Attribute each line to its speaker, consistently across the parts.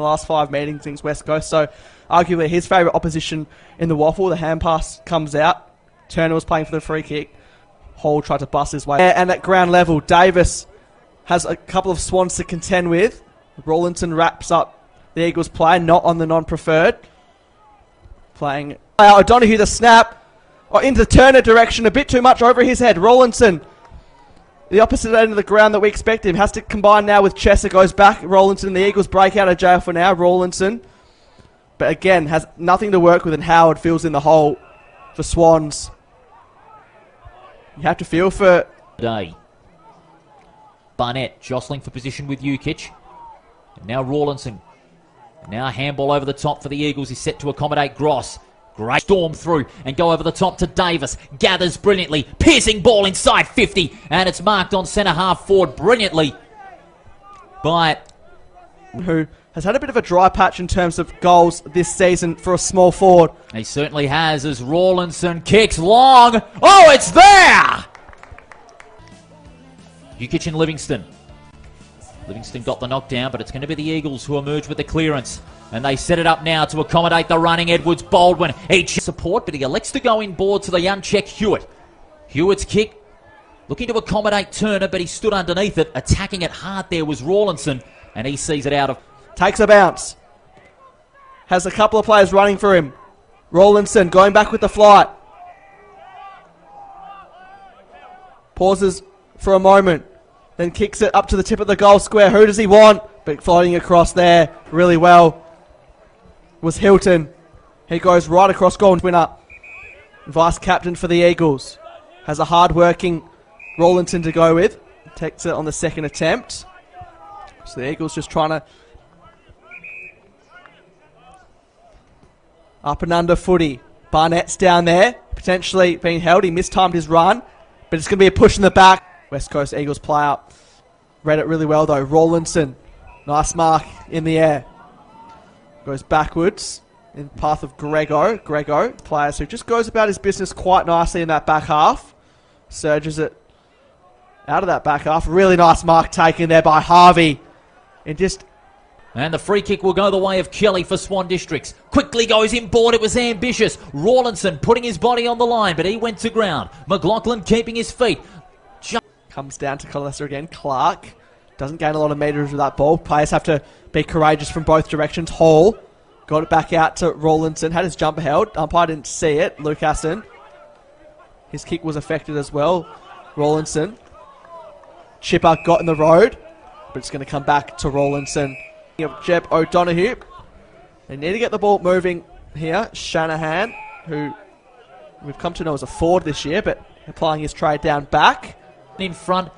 Speaker 1: the last 5 meetings against West Coast, so arguably his favourite opposition in the WAFL. The hand pass comes out. Turner was playing for the free kick. Hall tried to bust his way. And at ground level, Davis has a couple of Swans to contend with. Rawlinson wraps up the Eagles play, not on the non-preferred. Playing O'Donoghue the snap. Into the Turner direction, a bit too much over his head. Rawlinson, the opposite end of the ground that we expect him. Has to combine now with Chesser, goes back. Rawlinson, the Eagles break out of jail for now. Rawlinson, but again, has nothing to work with, and Howard fills in the hole for Swans. You have to feel for...
Speaker 2: Day. Barnett jostling for position with Ukic. And now Rawlinson. Now handball over the top for the Eagles. He's set to accommodate Gross. Great storm through and go over the top to Davis. Gathers brilliantly. Piercing ball inside 50. And it's marked on centre half forward brilliantly by...
Speaker 1: who has had a bit of a dry patch in terms of goals this season for a small forward.
Speaker 2: He certainly has, as Rawlinson kicks long. Oh, it's there! Ukic and Livingston. Livingston got the knockdown, but it's going to be the Eagles who emerge with the clearance. And they set it up now to accommodate the running Edwards Baldwin. Each support, but he elects to go inboard to the unchecked Hewitt. Hewitt's kick, looking to accommodate Turner, but he stood underneath it. Attacking it hard there was Rawlinson, and he sees it out of...
Speaker 1: Takes a bounce. Has a couple of players running for him. Rawlinson going back with the flight. Pauses for a moment. Then kicks it up to the tip of the goal square. Who does he want? But floating across there really well was Hilton. He goes right across goal. Winner. Vice captain for the Eagles. Has a hard-working Rawlinson to go with. Takes it on the second attempt. So the Eagles just trying to... Up and under footy. Barnett's down there. Potentially being held. He mistimed his run. But it's going to be a push in the back. West Coast Eagles player read it really well though. Rawlinson, nice mark in the air. Goes backwards in the path of Grego, players who just goes about his business quite nicely in that back half. Surges it out of that back half. Really nice mark taken there by Harvey.
Speaker 2: And the free kick will go the way of Kelly for Swan Districts. Quickly goes inboard. It was ambitious. Rawlinson putting his body on the line, but he went to ground. McLaughlin keeping his feet.
Speaker 1: Comes down to Colester again. Clark doesn't gain a lot of metres with that ball. Players have to be courageous from both directions. Hall got it back out to Rawlinson. Had his jumper held. Umpire didn't see it. Lucassen. His kick was affected as well. Rawlinson. Chipper got in the road, but it's going to come back to Rawlinson. Jeb O'Donoghue. They need to get the ball moving here. Shanahan, who we've come to know as a forward this year, but applying his trade down back.
Speaker 2: In front,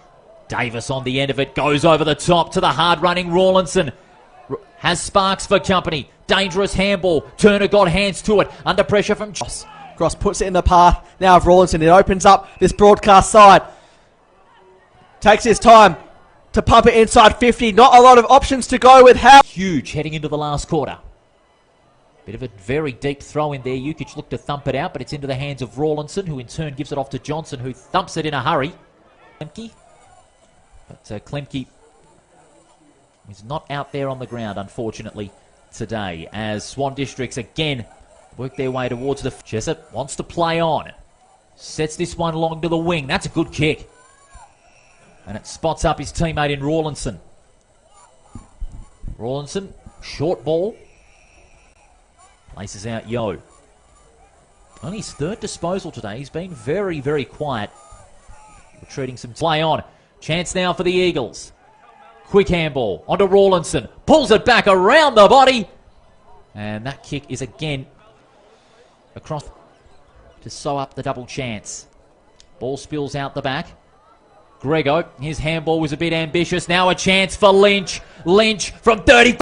Speaker 2: Davis on the end of it, goes over the top to the hard-running Rawlinson. Has Sparks for company. Dangerous handball. Turner got hands to it. Under pressure from Gross.
Speaker 1: Gross puts it in the path now of Rawlinson. It opens up this broadcast side. Takes his time to pump it inside 50. Not a lot of options to go with. How
Speaker 2: huge heading into the last quarter. Bit of a very deep throw in there. Ukic looked to thump it out, but it's into the hands of Rawlinson, who in turn gives it off to Johnson, who thumps it in a hurry. Klemke. But Klemke is not out there on the ground, unfortunately, today, as Swan Districts again work their way towards the... Jessup wants to play on. Sets this one long to the wing. That's a good kick. And it spots up his teammate in Rawlinson. Rawlinson, short ball. Laces out Yo. Only his third disposal today. He's been very, very quiet. Retreating some play on. Chance now for the Eagles. Quick handball onto Rawlinson. Pulls it back around the body. And that kick is again across to sew up the double chance. Ball spills out the back. Grego, his handball was a bit ambitious. Now a chance for Lynch. Lynch from 30.